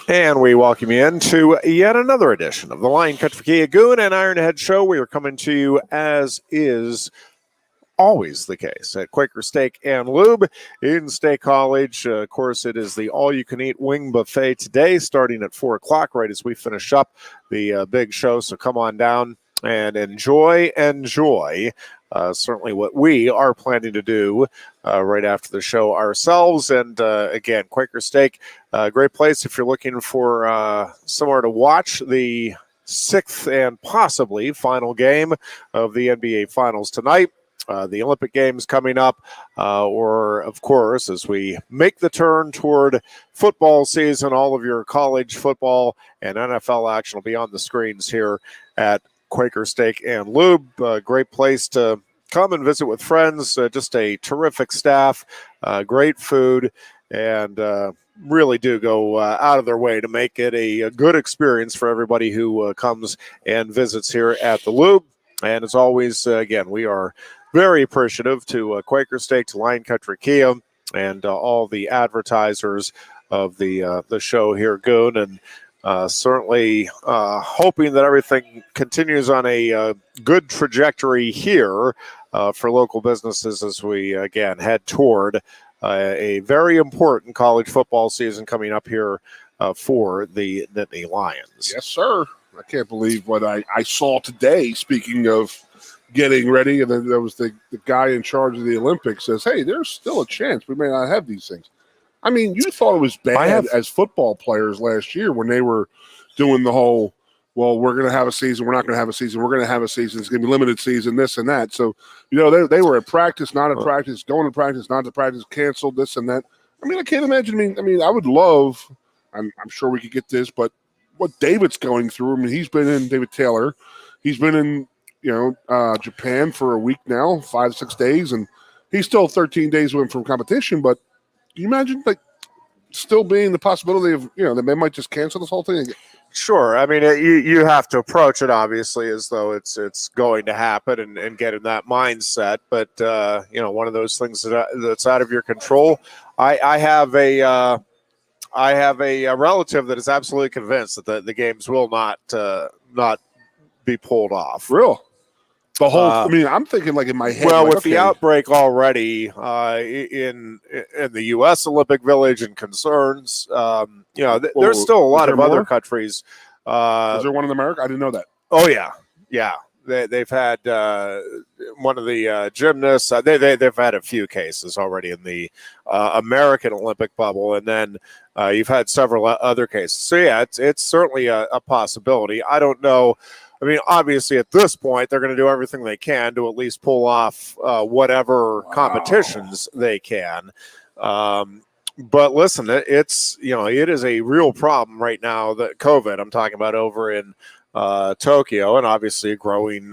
And we welcome you into yet another edition of the Lion Country Kia Goon and Ironhead Show. We are coming to you as is always the case at Quaker Steak and Lube in State College. Of course, it is the all-you-can-eat wing buffet today, starting at 4 o'clock, right as we finish up the big show. So come on down and enjoy. Certainly what we are planning to do right after the show ourselves. And again, Quaker Steak, great place if you're looking for somewhere to watch the sixth and possibly final game of the NBA Finals tonight. The Olympic Games coming up, or, of course, as we make the turn toward football season, all of your college football and NFL action will be on the screens here at Quaker Steak and Lube. Great place to come and visit with friends. Just a terrific staff, great food, and really do go out of their way to make it a good experience for everybody who comes and visits here at the Lube. And as always, again, we are very appreciative to Quaker Steak, to Lion Country Kia, and all the advertisers of the show here, Goon, and certainly hoping that everything continues on a good trajectory here for local businesses as we, again, head toward a very important college football season coming up here for the Nittany Lions. Yes, sir. I can't believe what I saw today, speaking of getting ready, and then there was the guy in charge of the Olympics says, hey, there's still a chance we may not have these things. I mean, you thought it was bad as football players last year when they were doing the whole, well, we're going to have a season, we're not going to have a season, we're going to have a season, it's going to be limited season, this and that. So, you know, they were at practice, not at practice, going to practice, not to practice, canceled, this and that. I mean, I can't imagine. I mean, I would love, I'm sure we could get this, but what David's going through, I mean, he's been in, David Taylor, he's been in, Japan for a week now, 5-6 days, and he's still 13 days away from competition. But can you imagine, like, still being the possibility of, that they might just cancel this whole thing again? Sure. I mean, you have to approach it, obviously, as though it's going to happen and get in that mindset. But, one of those things that's out of your control. I have a relative that is absolutely convinced that the games will not be pulled off. Real. The whole. I'm thinking like in my head. Well, with the outbreak already in the U.S. Olympic Village and concerns, there's still a lot of other countries. Is there one in America? I didn't know that. Oh yeah. They've had one of the gymnasts. They've had a few cases already in the American Olympic bubble, and then you've had several other cases. So yeah, it's certainly a possibility. I don't know. I mean, obviously, at this point, they're going to do everything they can to at least pull off whatever competitions they can. But listen, it is a real problem right now, that COVID I'm talking about over in Tokyo, and obviously growing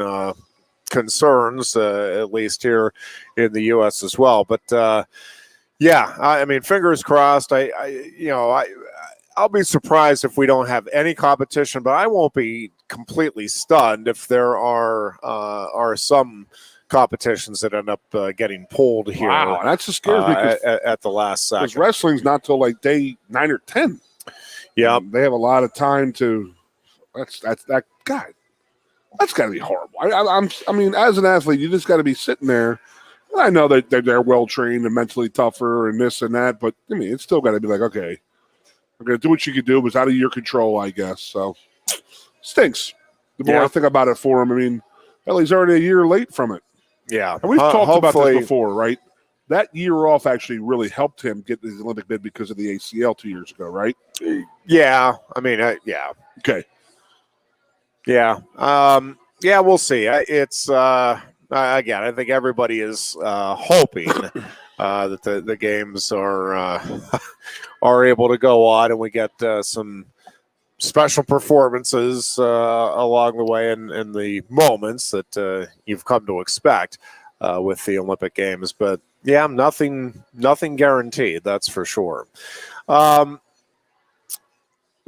concerns, at least here in the U.S. as well. But I mean, fingers crossed. I'll be surprised if we don't have any competition, but I won't be completely stunned if there are some competitions that end up getting pulled here. Wow, that's just scary at the last second. Because wrestling's not till like day 9 or 10. Yeah, they have a lot of time to. That's that guy. That's got to be horrible. I mean, as an athlete, you just got to be sitting there. And I know that they're well trained and mentally tougher and this and that, but I mean, it's still got to be like, okay, I'm going to do what you can do, but it's out of your control, I guess. So, stinks. The more I think about it for him, I mean, hell, he's already a year late from it. Yeah. And we've talked about this before, right? That year off actually really helped him get the Olympic bid because of the ACL 2 years ago, right? Yeah. I mean, yeah. Okay. Yeah. We'll see. It's, again, I think everybody is hoping that the games are able to go on and we get some special performances along the way and the moments that you've come to expect with the Olympic Games. But yeah, nothing guaranteed, that's for sure.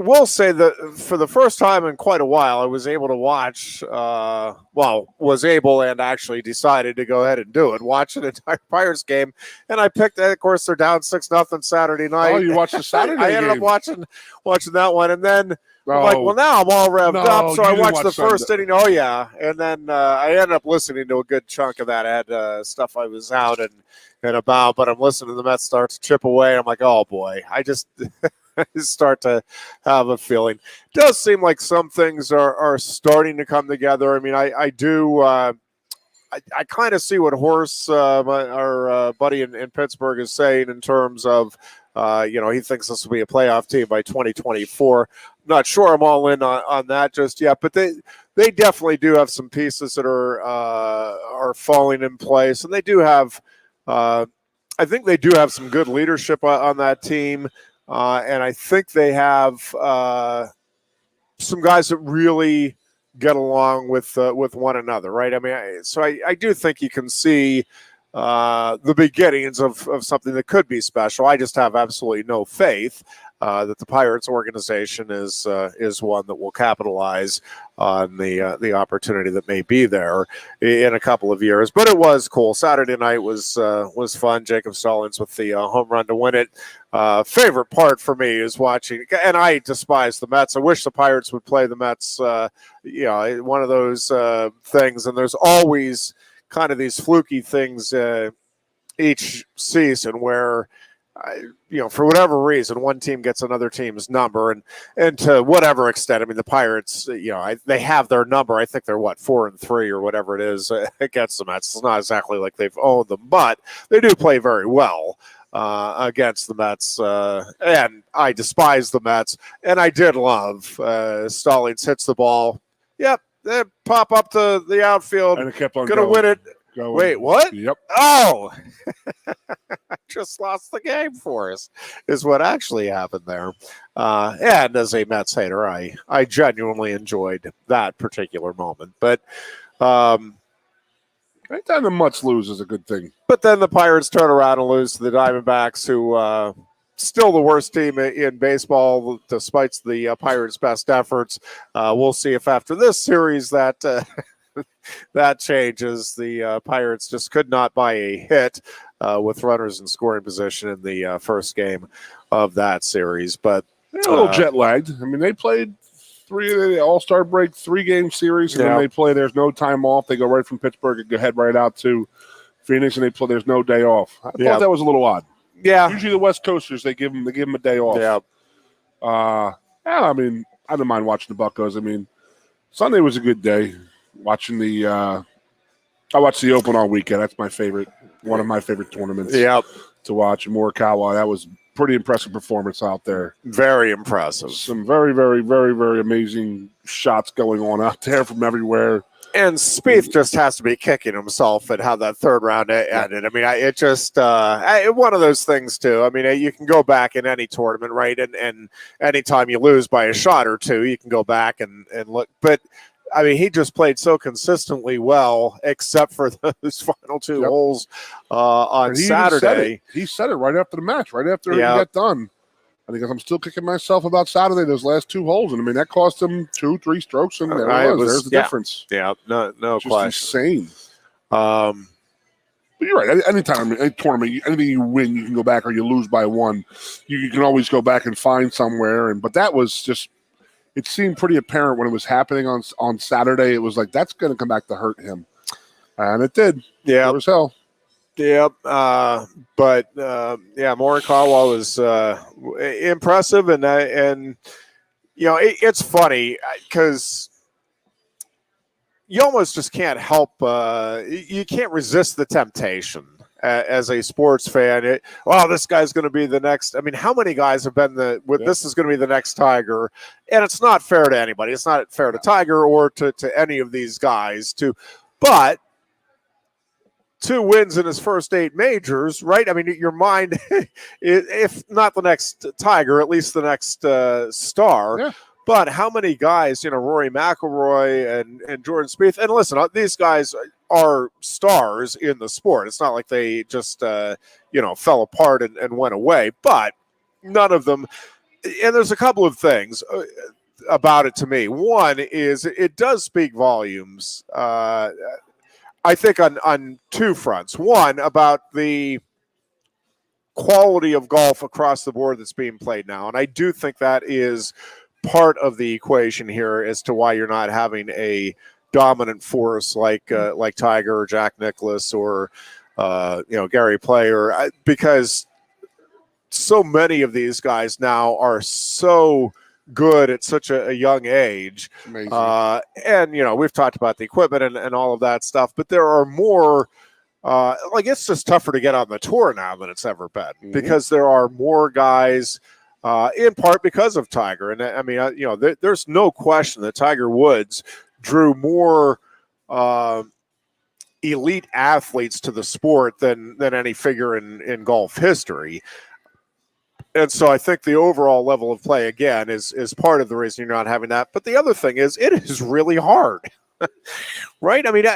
will say that for the first time in quite a while, I was able to watch, was able and actually decided to go ahead and do it, watch an entire Pirates game. And I picked that. Of course, they're down 6-0 Saturday night. Oh, you watched the Saturday I ended game. up watching that one. And then I'm like, well, now I'm all revved up. So I watched the first inning. Oh, yeah. And then I ended up listening to a good chunk of that. I had stuff I was out and about, but I'm listening to the Mets start to chip away. I'm like, oh, boy. I just start to have a feeling. It does seem like some things are starting to come together. I mean, I do. I kind of see what Horse, our buddy in Pittsburgh, is saying in terms of, he thinks this will be a playoff team by 2024. I'm not sure I'm all in on that just yet, but they definitely do have some pieces that are falling in place, and they do have. I think they do have some good leadership on that team. And I think they have some guys that really get along with one another, right? I mean, I do think you can see the beginnings of something that could be special. I just have absolutely no faith that the Pirates organization is one that will capitalize on the opportunity that may be there in a couple of years. But it was cool. Saturday night was fun. Jacob Stallings with the home run to win it. Favorite part for me is watching, and I despise the Mets. I wish the Pirates would play the Mets. One of those things, and there's always kind of these fluky things each season where, for whatever reason, one team gets another team's number, and to whatever extent, I mean, the Pirates, they have their number. I think they're 4-3 or whatever it is against the Mets. It's not exactly like they've owned them, but they do play very well against the Mets, and I despise the Mets, and I did love Stallings hits the ball. Yep, they pop up to the outfield, and it kept on gonna win it. Going. Wait, what? Yep. Oh, I just lost the game for us, is what actually happened there. And as a Mets hater, I genuinely enjoyed that particular moment. But anytime the Mets lose is a good thing. But then the Pirates turn around and lose to the Diamondbacks, who still the worst team in baseball, despite the Pirates' best efforts. We'll see if after this series that that changes. The Pirates just could not buy a hit with runners in scoring position in the first game of that series. But they're a little jet lagged. I mean, they played the All-Star break, 3-game series, and then they play. There's no time off. They go right from Pittsburgh and go head right out to Phoenix, and they play. There's no day off. I thought that was a little odd. Yeah. Usually the West Coasters, they give them a day off. Yeah. I mean, I don't mind watching the Buccos. I mean, Sunday was a good day. Watching I watched the Open all weekend. That's one of my favorite tournaments. To watch. Morikawa, that was pretty impressive performance out there. Very impressive. Some very, very, very, very amazing shots going on out there from everywhere. And Spieth just has to be kicking himself at how that third round ended. I mean, it just one of those things too. I mean, you can go back in any tournament, right? And anytime you lose by a shot or two, you can go back and look. But I mean, he just played so consistently well, except for those final two holes on Saturday. He said it right after the match, right after he got done. I think I'm still kicking myself about Saturday, those last two holes. And I mean, that cost him 2-3 strokes. And there's the difference. Yeah, no just question. Insane. But you're right. Anytime, any tournament, anything you win, you can go back, or you lose by one. You can always go back and find somewhere. But that was just, it seemed pretty apparent when it was happening on Saturday. It was like, that's going to come back to hurt him. And it did. Yeah. It was hell. Yep. Morikawa was impressive. And it's funny because you almost just can't help, you can't resist the temptation as a sports fan. This guy's going to be the next. I mean, how many guys have been this is going to be the next Tiger? And it's not fair to anybody. It's not fair to Tiger or to any of these guys but 2 wins in his first 8 majors, right? I mean, your mind, if not the next Tiger, at least the next star. Yeah. But how many guys, Rory McIlroy and Jordan Spieth, and listen, these guys are stars in the sport. It's not like they just, fell apart and went away. But none of them And there's a couple of things about it to me. One is it does speak volumes. I think on two fronts. One, about the quality of golf across the board that's being played now, and I do think that is part of the equation here as to why you're not having a dominant force like Tiger or Jack Nicklaus or Gary Player, because so many of these guys now are so good at such a young age. And we've talked about the equipment and all of that stuff, but there are more it's just tougher to get on the tour now than it's ever been, because there are more guys, in part because of Tiger. And I mean, there's no question that Tiger Woods drew more elite athletes to the sport than any figure in golf history. And so I think the overall level of play, again, is part of the reason you're not having that. But the other thing is, it is really hard, right? I mean,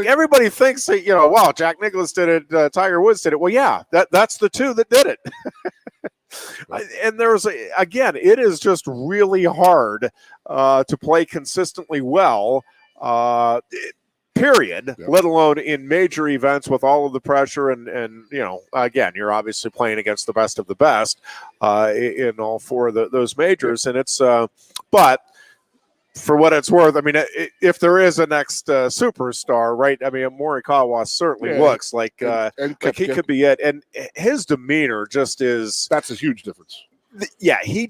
everybody thinks that, wow, Jack Nicklaus did it, Tiger Woods did it. Well, yeah, that's the two that did it. And again, it is just really hard to play consistently well, period, let alone in major events with all of the pressure. And again, you're obviously playing against the best of the best in all four of those majors. And it's, but for what it's worth, I mean, if there is a next superstar, right? I mean, Morikawa certainly looks like he could be it. And his demeanor just is... That's a huge difference. Yeah, he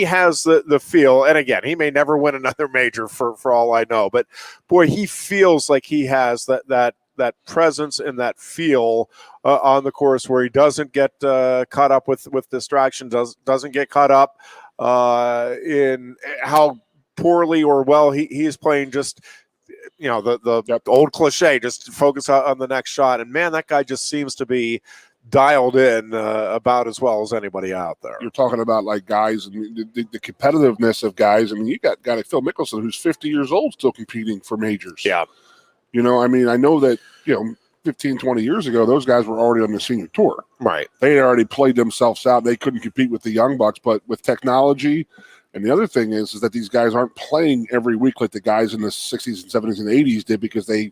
has the feel, and again, he may never win another major for all I know, but boy, he feels like he has that presence and that feel on the course, where he doesn't get caught up with distraction, doesn't get caught up in how poorly or well he's playing. Just the old cliche, just focus on the next shot, and man, that guy just seems to be dialed in about as well as anybody out there. You're talking about like guys and the competitiveness of guys. I mean, you got a guy like Phil Mickelson who's 50 years old still competing for majors. Yeah. I mean, I know that, 15, 20 years ago, those guys were already on the senior tour. Right. They had already played themselves out. They couldn't compete with the young bucks, but with technology. And the other thing is that these guys aren't playing every week like the guys in the 60s and 70s and 80s did, because they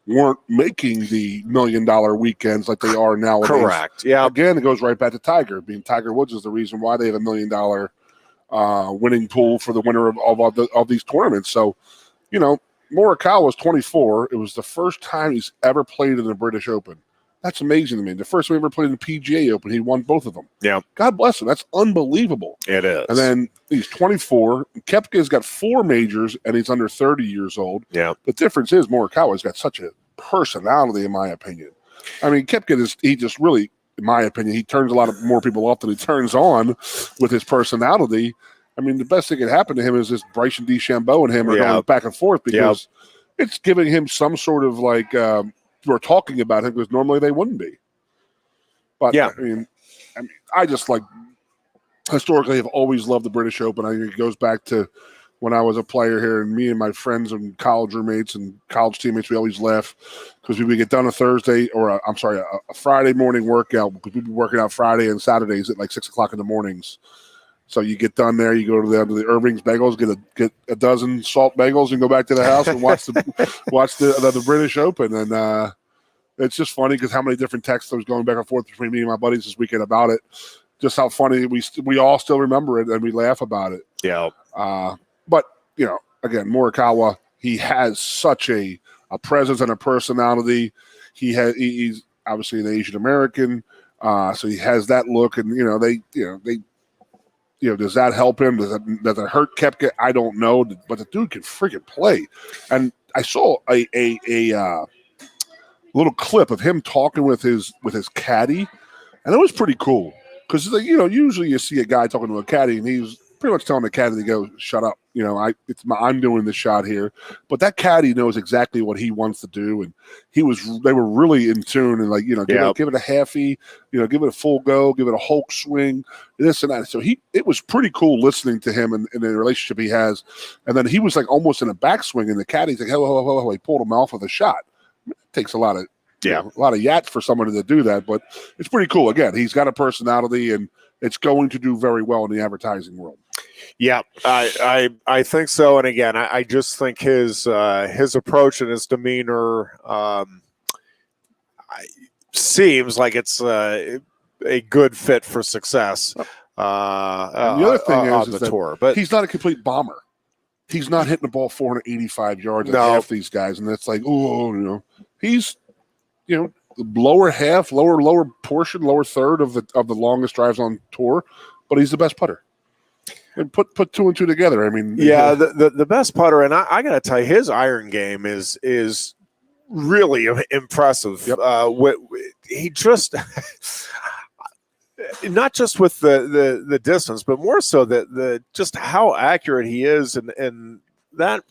weren't making the $1 million weekends like they are nowadays. Correct. Yeah. Again, it goes right back to Tiger. Tiger Woods is the reason why they have $1 million winning pool for the winner of these tournaments. So, Morikawa was 24. It was the first time he's ever played in the British Open. That's amazing to me. The first time he ever played in the PGA Open, he won both of them. Yeah. God bless him. That's unbelievable. It is. And then he's 24. Koepka's got 4 majors, and he's under 30 years old. Yeah. The difference is Morikawa's got such a personality, in my opinion. I mean, Koepka he just really, in my opinion, he turns a lot of more people off than he turns on with his personality. I mean, the best thing that could happen to him is this Bryson DeChambeau and him are going back and forth, because it's giving him some sort of like we're talking about him, because normally they wouldn't be. But I mean, I just historically have always loved the British Open. I think it goes back to when I was a player here, and me and my friends and college roommates and college teammates, we always laugh because we would get done a Thursday or a Friday morning workout, because we'd be working out Friday and Saturdays at like 6 o'clock in the mornings. So you get done there, you go to the Irving's Bagels, get a dozen salt bagels, and go back to the house and watch the British Open. And it's just funny because how many different texts I was going back and forth between me and my buddies this weekend about it. Just how funny we all still remember it and we laugh about it. Yeah. But again, Morikawa, he has such a presence and a personality. He's obviously an Asian American, so he has that look, and they. Does that help him? Does it hurt Koepka? I don't know, but the dude can freaking play. And I saw a little clip of him talking with his caddy, and it was pretty cool because usually you see a guy talking to a caddy, and he's pretty much telling the caddy to go shut up. I'm doing this shot here, but that caddy knows exactly what he wants to do, and they were really in tune and give it a halfie, give it a full go, give it a Hulk swing, this and that. So it was pretty cool listening to him and the relationship he has. And then he was like almost in a backswing, and the caddy's like, hello, he pulled him off with a shot. It takes a lot of yats for somebody to do that, but it's pretty cool. Again, he's got a personality, and it's going to do very well in the advertising world. Yeah, I think so. And again, I just think his approach and his demeanor seems like it's a good fit for success. And the other thing on is the that tour, but he's not a complete bomber. He's not hitting the ball 485 yards like half these guys, and it's like, he's the lower half, lower portion, lower third of the longest drives on tour, but he's the best putter. And put two and two together. I mean, the best putter, and I got to tell you, his iron game is really impressive. Yep. He just not just with the distance, but more so the just how accurate he is, and that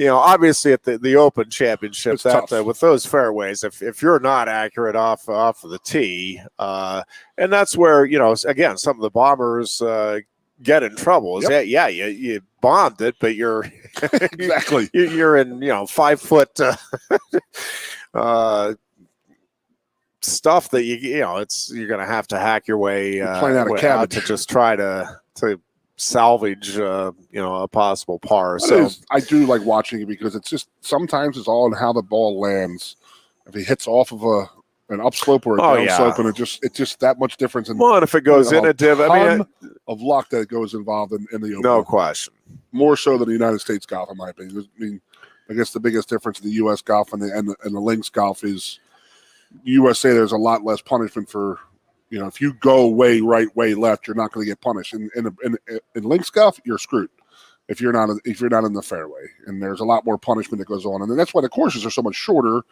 obviously at the Open Championship, it's tough. With those fairways, if you're not accurate off of the tee, and that's where again some of the bombers get in trouble. Is you bombed it, but you're exactly you're in 5 foot. Stuff that you're going to have to hack your way out to just try to salvage a possible par. I do like watching it because it's just sometimes it's all in how the ball lands. If he hits off of an upslope or a downslope, and it's just that much difference. And if it goes in a div, of luck that goes involved in the Open. No question. More so than the United States golf, in my opinion. I mean, I guess the biggest difference in the U.S. golf and the links golf is USA. There's a lot less punishment for, if you go way right, way left, you're not going to get punished. In links golf, you're screwed if you're not in the fairway, and there's a lot more punishment that goes on, and that's why the courses are so much shorter.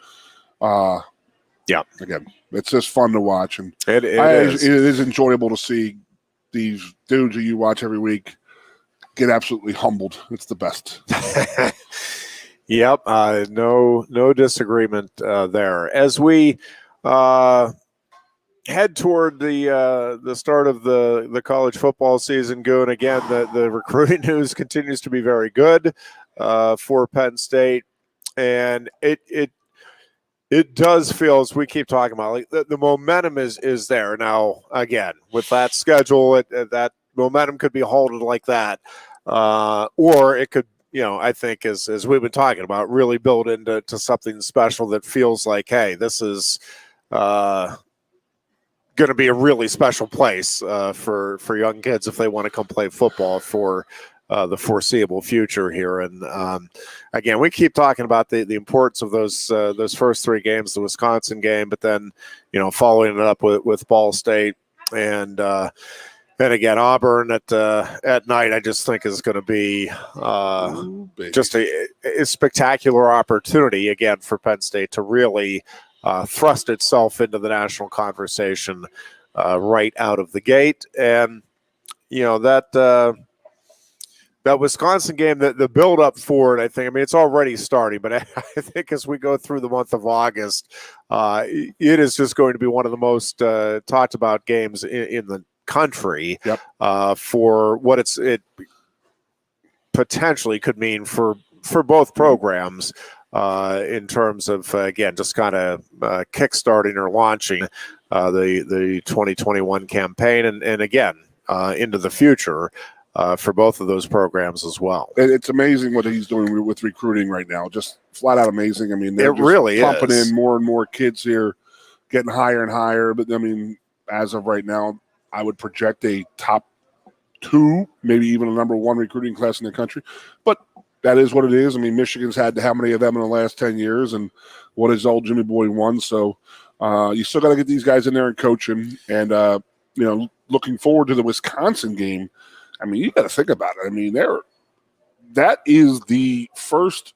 Again, it's just fun to watch, and it is enjoyable to see these dudes who you watch every week get absolutely humbled. It's the best. Yep, no disagreement there. As we head toward the start of the college football season, Goon, again, the recruiting news continues to be very good for Penn State, and it does feel, as we keep talking about, like the momentum is there now. Again, with that schedule, that momentum could be halted like that, or it could. I think as we've been talking about, really build into something special that feels like, hey, this is going to be a really special place for young kids if they want to come play football for the foreseeable future here. And again, we keep talking about the importance of those first 3 games, the Wisconsin game, but then following it up with Ball State and again, Auburn at night, I just think is going to be just a spectacular opportunity, again, for Penn State to really thrust itself into the national conversation right out of the gate. And, that Wisconsin game, the build-up for it, I think, it's already starting, but I think as we go through the month of August, it is just going to be one of the most talked about games in the country. Yep. For what it potentially could mean for both programs in terms of, again, just kind of kickstarting or launching the 2021 campaign and again into the future for both of those programs as well. It's amazing what he's doing with recruiting right now. Just flat out amazing. I mean, they're it really pumping is. in more and more kids here, getting higher and higher. But I mean, as of right now, I would project a top 2, maybe even a number 1 recruiting class in the country. But that is what it is. I mean, Michigan's had how many of them in the last 10 years, and what has old Jimmy Boy won? So you still got to get these guys in there and coach them. And, looking forward to the Wisconsin game, I mean, you got to think about it. I mean, that is the first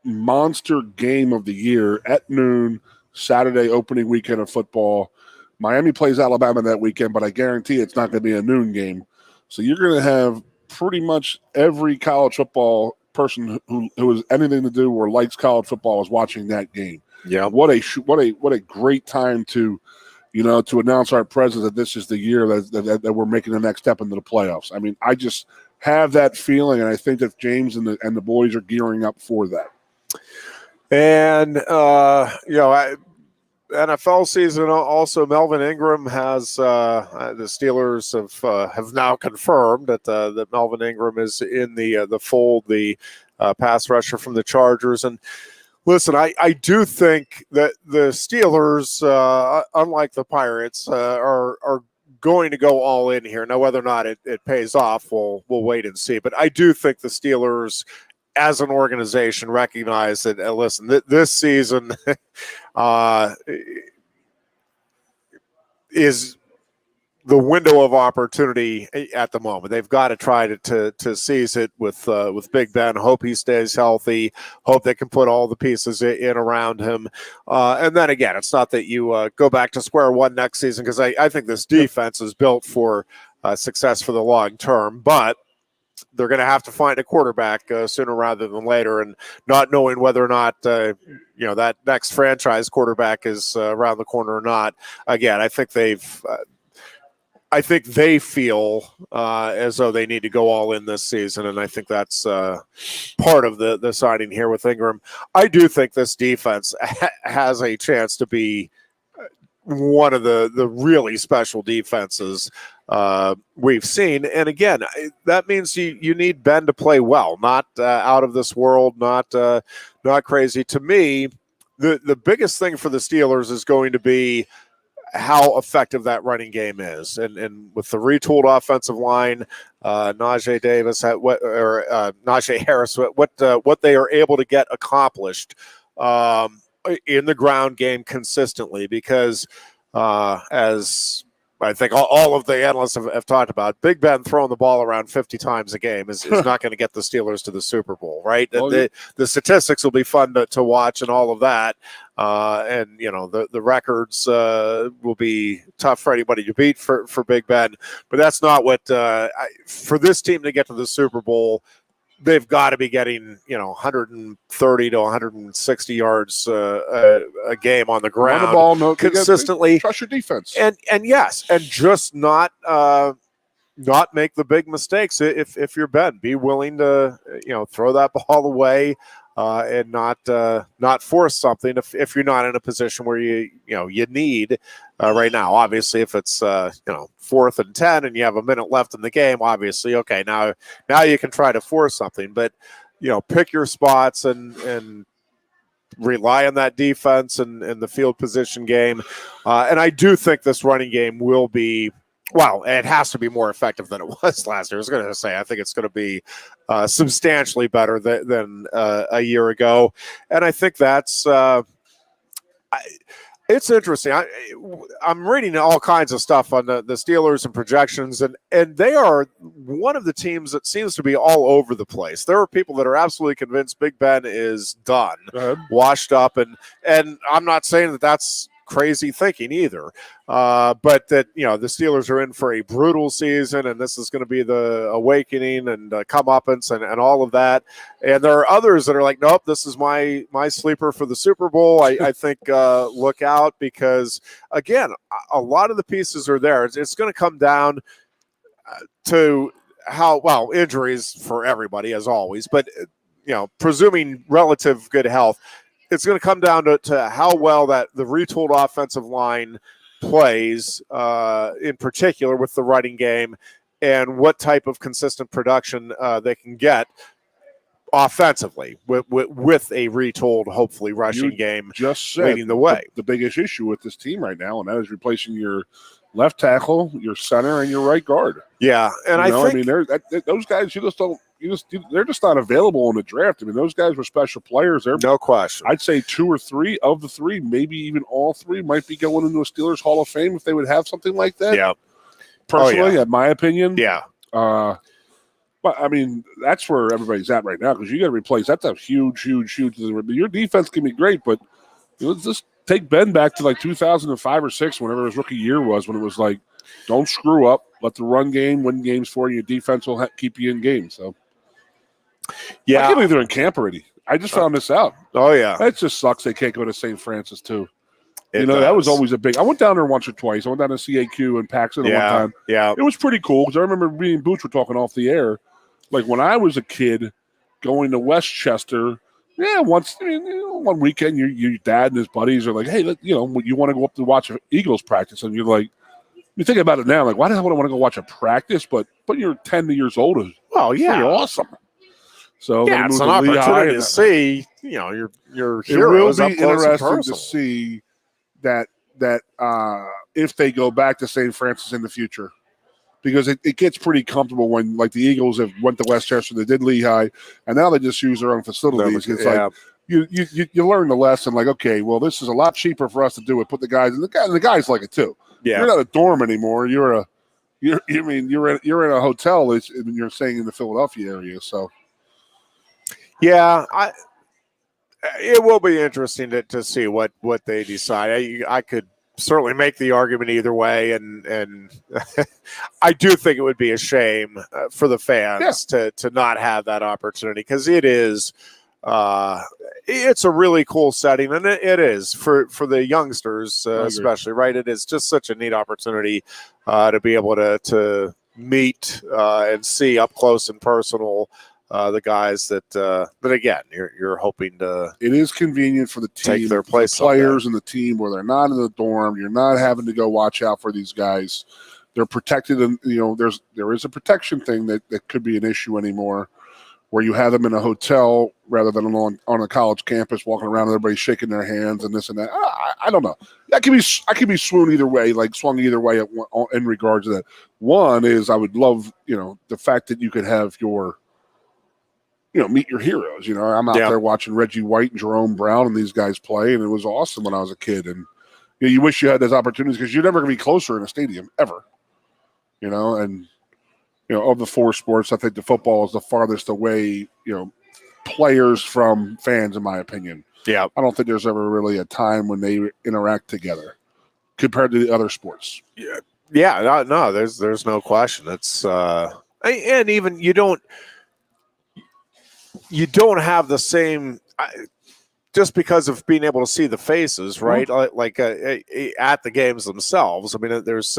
monster game of the year at noon, Saturday opening weekend of football. Miami plays Alabama that weekend, but I guarantee it's not going to be a noon game. So you're going to have pretty much every college football person who has anything to do or likes college football is watching that game. Yeah, what a great time to announce our presence that this is the year that we're making the next step into the playoffs. I mean, I just have that feeling, and I think that James and the boys are gearing up for that. And NFL season, also Melvin Ingram has the Steelers have now confirmed that Melvin Ingram is in the fold, the pass rusher from the Chargers. And listen, I do think that the Steelers, unlike the Pirates, are going to go all in here. Now, whether or not it pays off, we'll wait and see. But I do think the Steelers, as an organization, recognize that, listen, this season is the window of opportunity at the moment. They've got to try to seize it with Big Ben. Hope he stays healthy. Hope they can put all the pieces in around him. And then again, it's not that you go back to square one next season, because I think this defense is built for success for the long term. But they're going to have to find a quarterback sooner rather than later, and not knowing whether or not that next franchise quarterback is around the corner or not. Again, I think they feel as though they need to go all in this season, and I think that's part of the signing here with Ingram. I do think this defense has a chance to be one of the really special defenses we've seen. And again, that means you need Ben to play well, not out of this world, not crazy. To me, the biggest thing for the Steelers is going to be how effective that running game is, and with the retooled offensive line, Najee Harris, what they are able to get accomplished in the ground game consistently, because as I think all of the analysts have talked about, Big Ben throwing the ball around 50 times a game is not going to get the Steelers to the Super Bowl, right? Well, the statistics will be fun to watch and all of that. And, the records will be tough for anybody to beat for Big Ben. But that's not what for this team to get to the Super Bowl, they've got to be getting 130 to 160 yards a game on the ground, run the ball, consistently. Trust your defense, and yes, and just not make the big mistakes. If you're Ben, be willing to throw that ball away and not force something if you're not in a position where you need right now. Obviously, if it's 4th and 10 and you have a minute left in the game, obviously, okay, now you can try to force something. But pick your spots and rely on that defense and the field position game. And I do think this running game will be. Well, it has to be more effective than it was last year. I was going to say, I think it's going to be substantially better than a year ago. And I think that's it's interesting. I'm reading all kinds of stuff on the Steelers and projections, and they are one of the teams that seems to be all over the place. There are people that are absolutely convinced Big Ben is done, washed up, and I'm not saying that that's crazy thinking either, but that the Steelers are in for a brutal season, and this is going to be the awakening and comeuppance and all of that. And there are others that are like, nope, this is my sleeper for the Super Bowl. I think look out, because again, a lot of the pieces are there. It's going to come down to how injuries for everybody as always, but presuming relative good health, it's going to come down to how well that the retooled offensive line plays, in particular with the running game, and what type of consistent production they can get offensively with a retooled, hopefully, rushing game just leading the way. The biggest issue with this team right now, and that is replacing your left tackle, your center, and your right guard. Yeah, and I think those guys, they're just not available in the draft. I mean, those guys were special players. They're no question. I'd say 2 or 3 of the 3, maybe even all 3, might be going into a Steelers Hall of Fame if they would have something like that. Yeah, personally, in my opinion. Yeah. But I mean, that's where everybody's at right now, because you got to replace. That's a huge. Your defense can be great, but let's just take Ben back to like 2005 or 6, whenever his rookie year was, when it was like, don't screw up, let the run game win games for you. Your defense will keep you in games. So, yeah, I can't believe they're in camp already. I just found this out. Oh yeah, that just sucks. They can't go to St. Francis too. That was always a big. I went down there once or twice. I went down to CAQ and Paxton one time. Yeah, it was pretty cool, because I remember me and Boots were talking off the air. Like when I was a kid, going to Westchester Yeah, one weekend, your dad and his buddies are like, hey, you want to go up to watch an Eagles practice, and you're like, you think about it now, like, why the hell would I want to go watch a practice? But you're 10 years old. Well, It's pretty awesome. So yeah, it's an opportunity to see, your it will heroes be up close and interesting to personal. see that if they go back to St. Francis in the future. Because it gets pretty comfortable when, like, the Eagles have went to Westchester, they did Lehigh, and now they just use their own facilities. It's like you learn the lesson. Like, okay, well, this is a lot cheaper for us to do it. Put the guys, and the guys like it too. Yeah. You're not a dorm anymore. You're in a hotel. You're staying in the Philadelphia area. So yeah, it will be interesting to see what they decide. I could certainly make the argument either way, and I do think it would be a shame for the fans to not have that opportunity, because it is it's a really cool setting, and it is for the youngsters especially, right? It is just such a neat opportunity to be able to meet and see up close and personal the guys that again you're hoping to. It is convenient for the team, take their place, the players and the team, where they're not in the dorm. You're not having to go watch out for these guys. They're protected, and there is a protection thing that could be an issue anymore, where you have them in a hotel rather than on a college campus, walking around and everybody shaking their hands and this and that. I don't know. I could be swung either way in regards to that. One is, I would love the fact that you could have your meet your heroes. I'm out there watching Reggie White and Jerome Brown and these guys play, and it was awesome when I was a kid. And you wish you had those opportunities, because you're never going to be closer in a stadium ever. And of the four sports, I think the football is the farthest away, players from fans, in my opinion. Yeah, I don't think there's ever really a time when they interact together compared to the other sports. Yeah, no, there's no question. It's and even you don't have the same, just because of being able to see the faces, right? Like at the games themselves. I mean, there's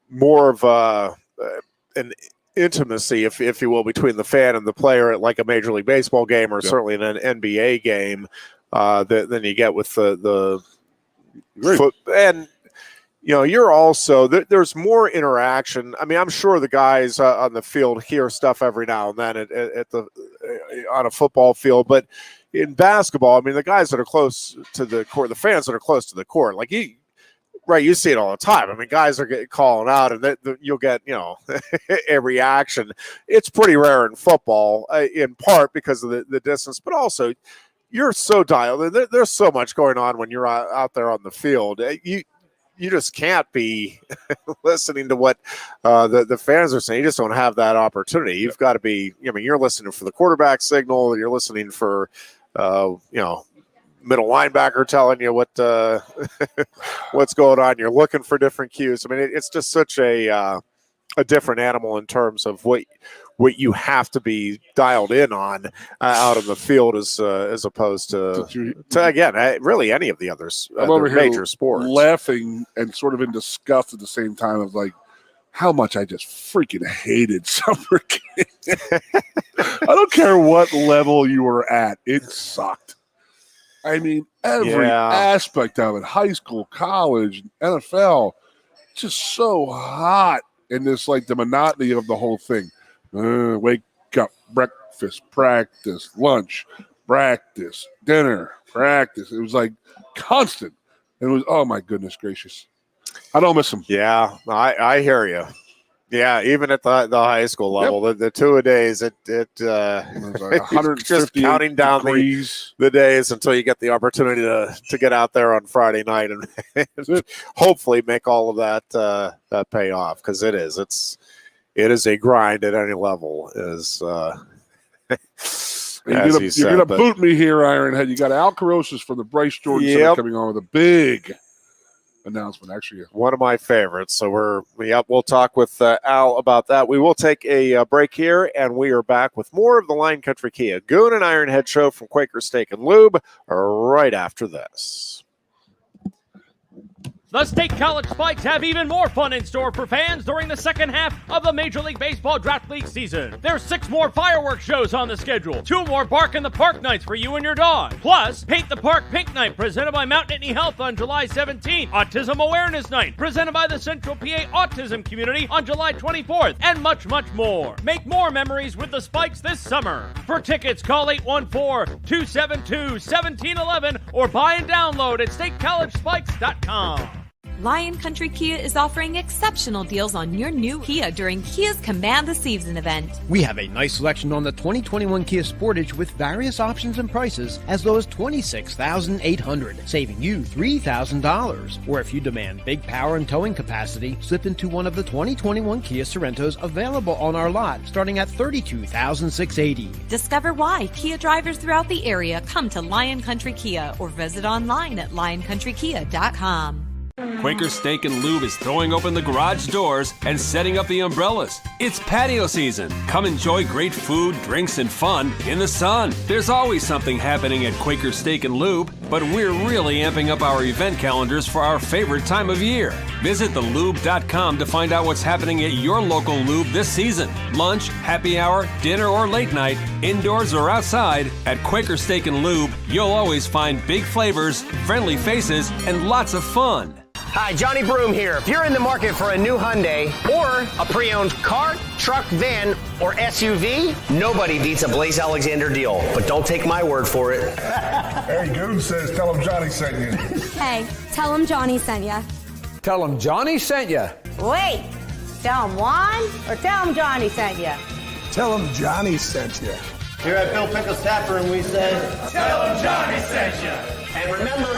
more of an intimacy, if you will, between the fan and the player at like a Major League Baseball game, or certainly in an NBA game, than you get with the foot. And you're also there's more interaction. I mean, I'm sure the guys on the field hear stuff every now and then at the on a football field, but in basketball, I mean, the guys that are close to the court, the fans that are close to the court, like you see it all the time. I mean, guys are calling out, and you'll get a reaction. It's pretty rare in football, in part because of the distance, but also you're so dialed. There's so much going on when you're out there on the field. You just can't be listening to what the fans are saying. You just don't have that opportunity. You've got to be. I mean, you're listening for the quarterback signal. You're listening for, middle linebacker telling you what what's going on. You're looking for different cues. I mean, it's just such a different animal in terms of what you have to be dialed in on out on the field as opposed to again, really any of the others, I'm over here major sports. Laughing and sort of in disgust at the same time of like how much I just freaking hated summer games. I don't care what level you were at. It sucked. I mean, every aspect of it, high school, college, NFL, just so hot. And this, like, the monotony of the whole thing. Wake up, breakfast, practice, lunch, practice, dinner, practice. It was like constant. And it was, oh my goodness gracious. I don't miss them. Yeah, I hear you. Yeah, even at the high school level, the 2 days, it was like 150 just counting down the days until you get the opportunity to get out there on Friday night and hopefully make all of that pay off, because it is a grind at any level. You're gonna boot me here, Ironhead. You got Al Carosis from the Bryce Jordan Center coming on with a big announcement. Actually, one of my favorites. So we'll talk with Al about that. We will take a break here, and we are back with more of the Line Country Kia Goon and Ironhead show from Quaker Steak and Lube right after this. The State College Spikes have even more fun in store for fans during the second half of the Major League Baseball Draft League season. There's 6 more fireworks shows on the schedule, 2 more Bark in the Park nights for you and your dog. Plus, Paint the Park Pink Night presented by Mount Nittany Health on July 17th, Autism Awareness Night presented by the Central PA Autism Community on July 24th, and much, much more. Make more memories with the Spikes this summer. For tickets, call 814-272-1711 or buy and download at statecollegespikes.com. Lion Country Kia is offering exceptional deals on your new Kia during Kia's Command the Season event. We have a nice selection on the 2021 Kia Sportage with various options and prices as low as $26,800, saving you $3,000. Or if you demand big power and towing capacity, slip into one of the 2021 Kia Sorrentos available on our lot, starting at $32,680. Discover why Kia drivers throughout the area come to Lion Country Kia or visit online at lioncountrykia.com. Quaker Steak and Lube is throwing open the garage doors and setting up the umbrellas. It's patio season. Come enjoy great food, drinks, and fun in the sun. There's always something happening at Quaker Steak and Lube, but we're really amping up our event calendars for our favorite time of year. Visit thelube.com to find out what's happening at your local lube this season. Lunch, happy hour, dinner, or late night, indoors or outside, at Quaker Steak and Lube, you'll always find big flavors, friendly faces, and lots of fun. Hi, Johnny Broom here. If you're in the market for a new Hyundai or a pre-owned car, truck, van, or SUV, nobody beats a Blaze Alexander deal. But don't take my word for it. Hey, Goon says tell him Johnny sent you. Hey, tell him Johnny sent you. Tell him Johnny sent you. Wait, tell him Juan or tell him Johnny sent you? Tell him Johnny sent you. Here at Bill Pickles Tap Room, we say, Tell him Johnny sent you. and remember,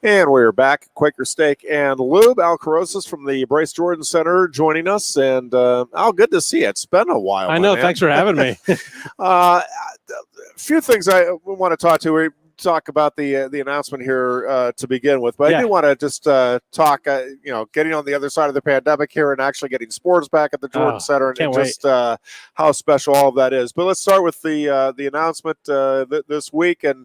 And we're back. Quaker Steak and Lube. Al Carosis from the Bryce Jordan Center joining us. And Al, good to see you. It's been a while. I know. Man. Thanks for having me. A few things I want to talk to. We talk about the announcement here to begin with, but I do want to just talk. Getting on the other side of the pandemic here and actually getting sports back at the Jordan Center, and just how special all of that is. But let's start with the announcement this week. And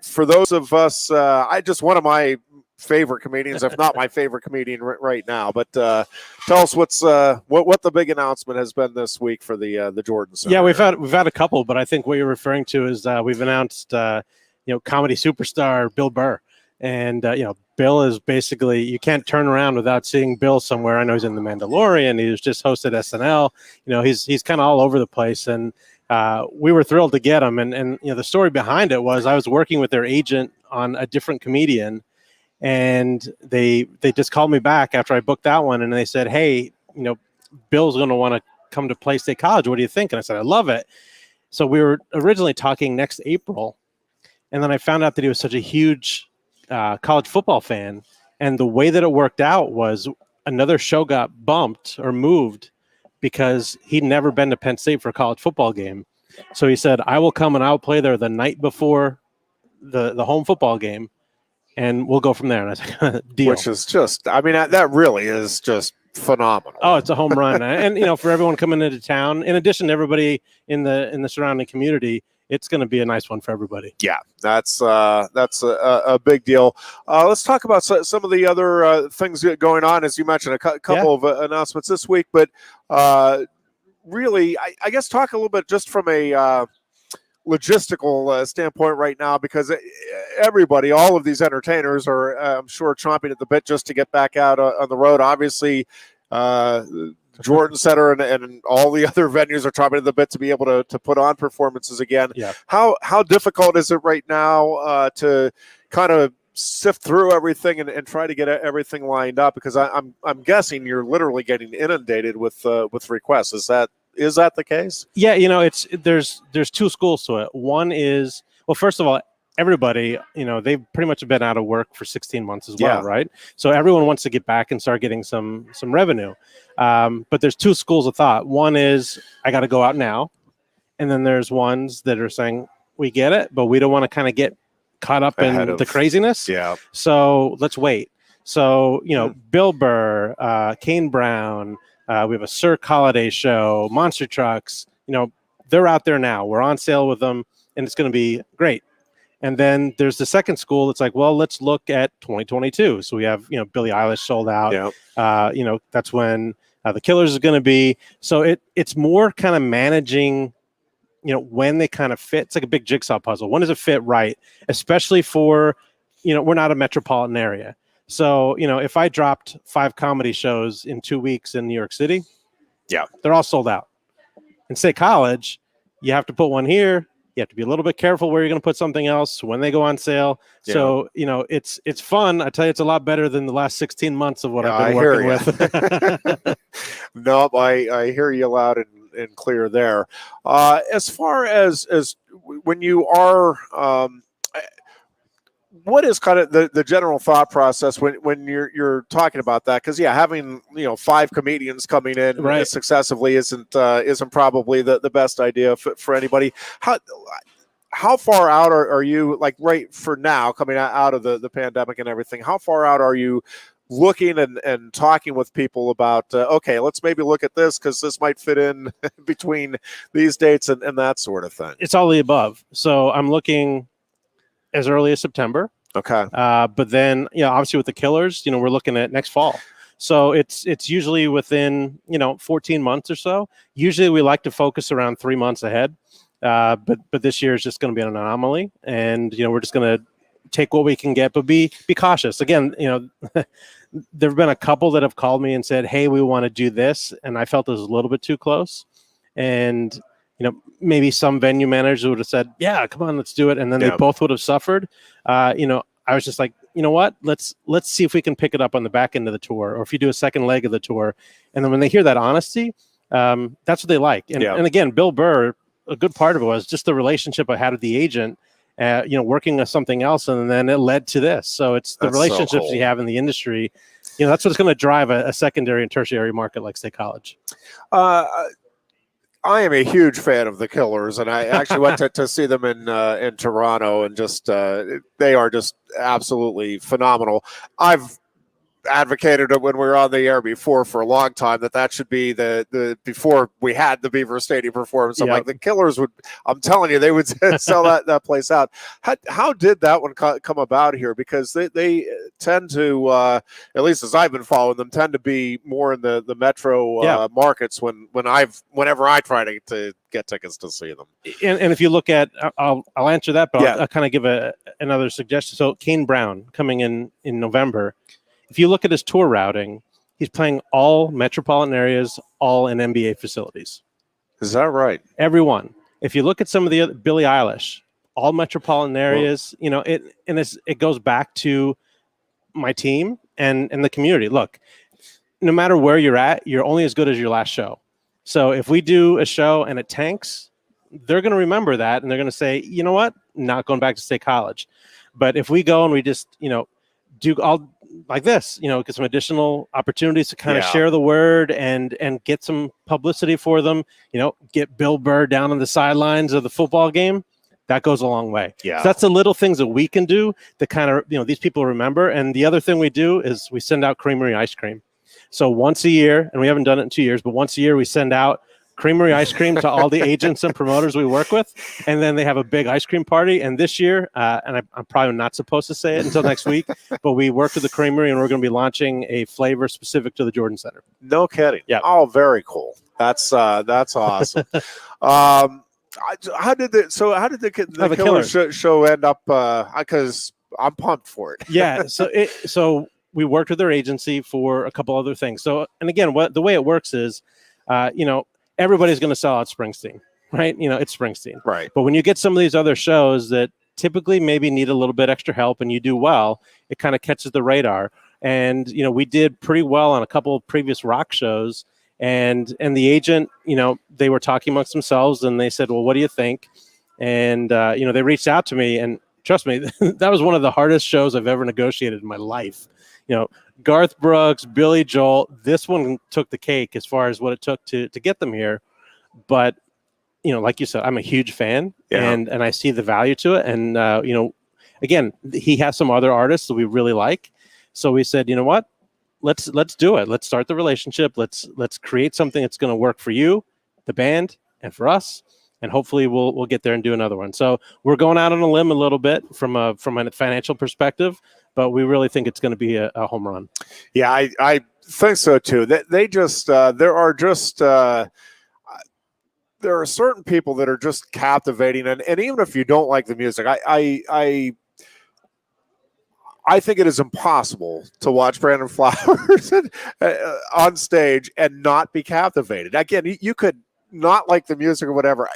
for those of us, one of my favorite comedians, if not my favorite comedian right now. But tell us what the big announcement has been this week for the Jordan Center. Yeah, we've had a couple, but I think what you're referring to is we've announced comedy superstar Bill Burr, and Bill is basically, you can't turn around without seeing Bill somewhere. I know he's in The Mandalorian. He was just hosted SNL. He's kind of all over the place, and we were thrilled to get him. And the story behind it was I was working with their agent on a different comedian. And they just called me back after I booked that one, and they said, hey, Bill's going to want to come to Play State College. What do you think? And I said, I love it. So we were originally talking next April, and then I found out that he was such a huge college football fan. And the way that it worked out was another show got bumped or moved because he'd never been to Penn State for a college football game. So he said, I will come and I'll play there the night before the home football game, and we'll go from there. And I was like, deal. Which is just, that really is just phenomenal. Oh, it's a home run. And, for everyone coming into town, in addition to everybody in the surrounding community, it's going to be a nice one for everybody. Yeah, that's a big deal. Let's talk about some of the other things going on. As you mentioned, a couple of announcements this week, but really, I guess talk a little bit just from a logistical standpoint right now, because everybody, all of these entertainers are, I'm sure, chomping at the bit just to get back out on the road. Obviously, Jordan Center and all the other venues are chomping at the bit to be able to put on performances again. Yeah. How difficult is it right now to kind of sift through everything and try to get everything lined up? Because I'm guessing you're literally getting inundated with requests. Is that the case? Yeah, there's two schools to it. One is, well, first of all, everybody, they've pretty much been out of work for 16 months as well, right? So everyone wants to get back and start getting some revenue. But there's two schools of thought. One is, I got to go out now. And then there's ones that are saying, we get it, but we don't want to kind of get caught up in the craziness. Yeah. So let's wait. So, Bill Burr, Kane Brown, we have a Cirque Holiday show, Monster Trucks, they're out there now. We're on sale with them, and it's going to be great. And then there's the second school that's like, well, let's look at 2022. So we have, Billie Eilish sold out. Yeah. That's when the Killers is going to be. So it's more kind of managing, when they kind of fit. It's like a big jigsaw puzzle. When does it fit right? Especially for, we're not a metropolitan area. So, if I dropped 5 comedy shows in 2 weeks in New York City, yeah, they're all sold out. In State College, you have to put one here. You have to be a little bit careful where you're going to put something else when they go on sale. Yeah. So, it's fun. I tell you, it's a lot better than the last 16 months of what I've been working with. No, I hear you loud and clear there. As far as when you are, what is kind of the general thought process when you're talking about that? Because having 5 comedians coming in successively isn't probably the best idea for anybody. How far out are you, like, right for now, coming out of the pandemic and everything? How far out are you looking and talking with people about, okay, let's maybe look at this because this might fit in between these dates and that sort of thing? It's all the above. So I'm looking as early as September. Okay. But then, obviously with the Killers, we're looking at next fall. So it's usually within, 14 months or so. Usually we like to focus around 3 months ahead. But this year is just going to be an anomaly, and we're just going to take what we can get, but be cautious. Again, there have been a couple that have called me and said, "Hey, we want to do this," and I felt it was a little bit too close. And maybe some venue managers would have said, "Yeah, come on, let's do it," and then they both would have suffered. I was just like, what? Let's see if we can pick it up on the back end of the tour, or if you do a second leg of the tour. And then when they hear that honesty, that's what they like. And again, Bill Burr, a good part of it was just the relationship I had with the agent, working on something else, and then it led to this. So it's the relationships you have in the industry. That's what's going to drive a secondary and tertiary market like State College. I am a huge fan of the Killers, and I actually went to see them in Toronto, and just they are just absolutely phenomenal. I've advocated it when we were on the air before for a long time that should be the before we had the Beaver Stadium performance. I'm like, the Killers would, I'm telling you, they would sell that place out. How did that one come about here? Because they tend to, at least as I've been following them, tend to be more in the metro markets whenever I try to get tickets to see them. And if you look at, I'll answer that, but I'll kind of give another suggestion. So Kane Brown coming in November. If you look at his tour routing, he's playing all metropolitan areas, all in NBA facilities. Is that right? Everyone. If you look at some of the other, Billie Eilish, all metropolitan areas, it goes back to my team and the community. Look, no matter where you're at, you're only as good as your last show. So if we do a show and it tanks, they're going to remember that, and they're going to say, you know what, not going back to State College. But if we go and we just, do all like this, get some additional opportunities to kind of share the word and get some publicity for them, get Bill Burr down on the sidelines of the football game, that goes a long way. Yeah. So that's the little things that we can do that kind of, these people remember. And the other thing we do is we send out Creamery ice cream. So once a year, and we haven't done it in 2 years, but once a year we send out Creamery ice cream to all the agents and promoters we work with, and then they have a big ice cream party. And this year, and I'm probably not supposed to say it until next week, but we worked with the Creamery, and we're going to be launching a flavor specific to the Jordan Center. No kidding. Yeah. Oh, very cool. That's awesome. How did the Killers show end up? Because I'm pumped for it. Yeah. So we worked with their agency for a couple other things. So, and again, the way it works is, everybody's going to sell out Springsteen, right? It's Springsteen. Right. But when you get some of these other shows that typically maybe need a little bit extra help and you do well, it kind of catches the radar. And, we did pretty well on a couple of previous rock shows. And the agent, they were talking amongst themselves and they said, well, what do you think? And, they reached out to me, and trust me, that was one of the hardest shows I've ever negotiated in my life. Garth Brooks, Billy Joel, this one took the cake as far as what it took to get them here. But, like you said, I'm a huge fan and I see the value to it. And, again, he has some other artists that we really like. So we said, you know what, let's do it. Let's start the relationship. Let's create something that's going to work for you, the band, and for us. and hopefully we'll get there and do another one. So we're going out on a limb a little bit from a financial perspective, but we really think it's going to be a home run. Yeah, I think so too. They just there are certain people that are just captivating, and even if you don't like the music, I think it is impossible to watch Brandon Flowers on stage and not be captivated. Again, you could not like the music or whatever.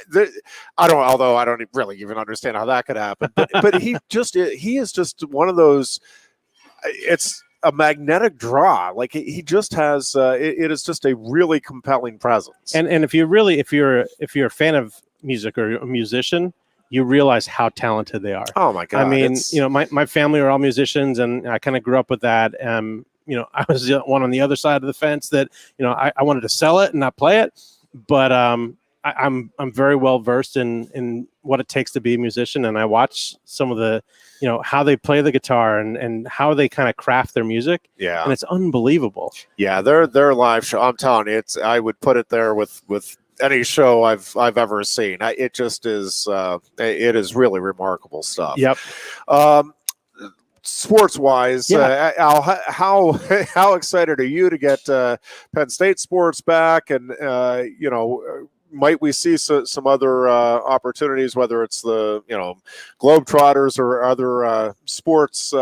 Although I don't really even understand how that could happen. But he is just one of those. It's a magnetic draw. Like he just has. It is just a really compelling presence. And if you're a fan of music or a musician, you realize how talented they are. Oh my God. I mean, my family are all musicians, and I kind of grew up with that. I was the one on the other side of the fence that, I wanted to sell it and not play it. But I'm very well versed in what it takes to be a musician. And I watch some of the, how they play the guitar and how they kind of craft their music. Yeah. And it's unbelievable. Yeah. Their live show, I'm telling you, I would put it there with any show I've ever seen. It just is. It is really remarkable stuff. Yep. Sports wise, Al, how excited are you to get Penn State sports back? And might we see some other opportunities, whether it's the Globetrotters or other sports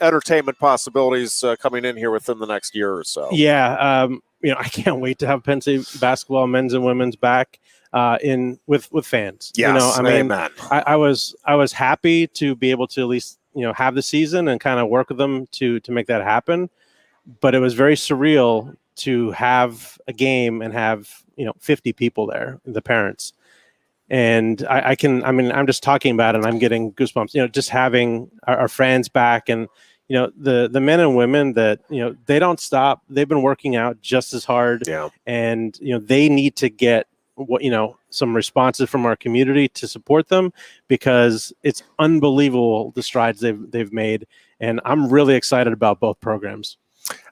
entertainment possibilities coming in here within the next year or so? Yeah. I can't wait to have Penn State basketball, men's and women's, back with fans. Yes, amen. I was happy to be able to at least have the season and kind of work with them to make that happen. But it was very surreal to have a game and have 50 people there, the parents. And I'm just talking about it and I'm getting goosebumps. Just having our fans back, and the men and women that, they don't stop. They've been working out just as hard. Yeah. And, they need to get some responses from our community to support them, because it's unbelievable the strides they've made. And I'm really excited about both programs.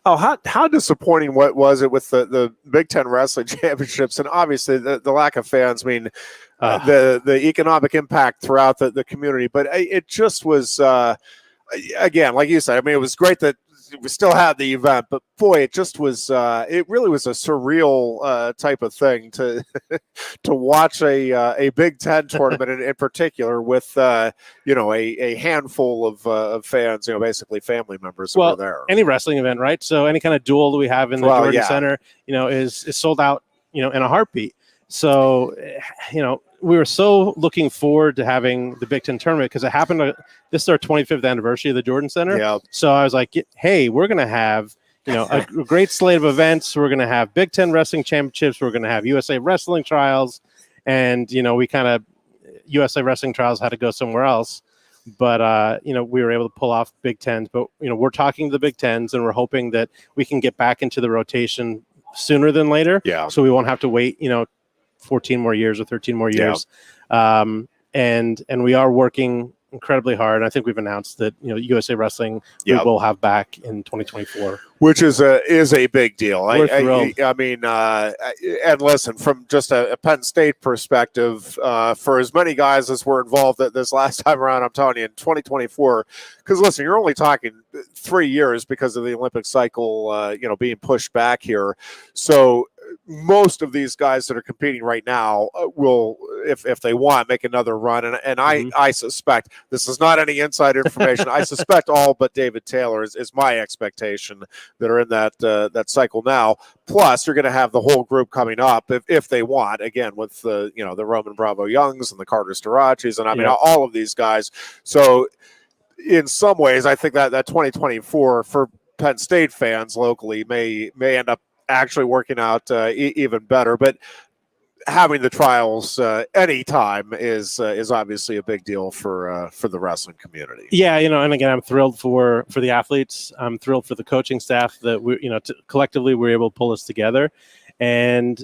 Oh, how disappointing what was it with the Big Ten Wrestling Championships, and obviously the lack of fans. I mean, the economic impact throughout the community, but it just was, again, like you said, I mean, it was great that we still had the event, but boy, it just was, it really was a surreal type of thing to watch a Big Ten tournament in particular with, a handful of fans, basically family members who were there. Any wrestling event, right? So any kind of duel that we have in the Jordan Center, is sold out, in a heartbeat. So, we were so looking forward to having the Big Ten tournament, because it happened this is our 25th anniversary of the Jordan Center. Yeah. So I was like, hey, we're going to have, a great slate of events. We're going to have Big Ten Wrestling Championships. We're going to have USA Wrestling Trials. And, we kind of, USA Wrestling Trials had to go somewhere else. But, we were able to pull off Big Tens. But, we're talking to the Big Tens, and we're hoping that we can get back into the rotation sooner than later. Yeah. So we won't have to wait, 14 more years or 13 more years. Yeah. And we are working incredibly hard. I think we've announced that, USA Wrestling we will have back in 2024. Which is a big deal. I mean, and listen, from just a Penn State perspective, for as many guys as were involved this last time around, I'm telling you, in 2024, because listen, you're only talking 3 years because of the Olympic cycle, being pushed back here. So most of these guys that are competing right now will, if they want, make another run. And I suspect, this is not any inside information, I suspect all but David Taylor is my expectation that are in that cycle now. Plus, you're going to have the whole group coming up if they want, again, with the Roman Bravo Youngs and the Carter Starachis, and I mean all of these guys. So in some ways, I think that 2024 for Penn State fans locally may end up actually working out even better. But having the trials anytime is obviously a big deal for the wrestling community. Yeah, and again, I'm thrilled for the athletes. I'm thrilled for the coaching staff that we, collectively we're able to pull this together. And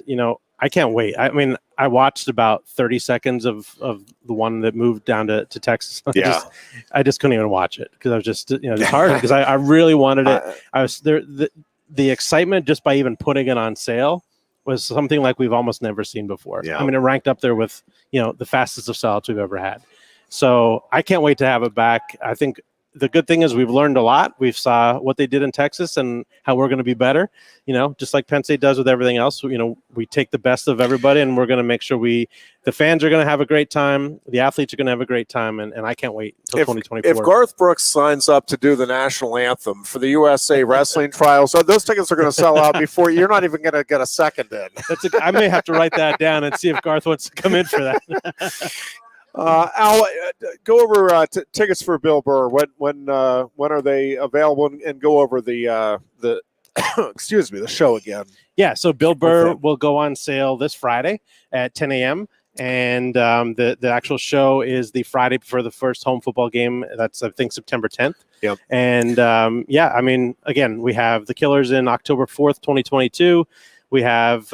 I can't wait. I mean, I watched about 30 seconds of the one that moved down to Texas. I just couldn't even watch it because I was just it's hard because I really wanted it. I was there. The excitement just by even putting it on sale was something like we've almost never seen before. Yeah. I mean, it ranked up there with, the fastest of salads we've ever had. So I can't wait to have it back. I think the good thing is we've learned a lot. We've saw what they did in Texas and how we're going to be better, just like Penn State does with everything else. We take the best of everybody, and we're going to make sure the fans are going to have a great time. The athletes are going to have a great time. And I can't wait until 2024. If Garth Brooks signs up to do the national anthem for the USA wrestling trials, so those tickets are going to sell out before you're not even going to get a second in. I may have to write that down and see if Garth wants to come in for that. Al, go over tickets for Bill Burr. When are they available? And go over the excuse me, the show again. Yeah, so Bill Burr will go on sale this Friday at 10 a.m. And the actual show is the Friday before the first home football game. That's, I think, September 10th. Yep. And again, we have the Killers in October 4th, 2022. We have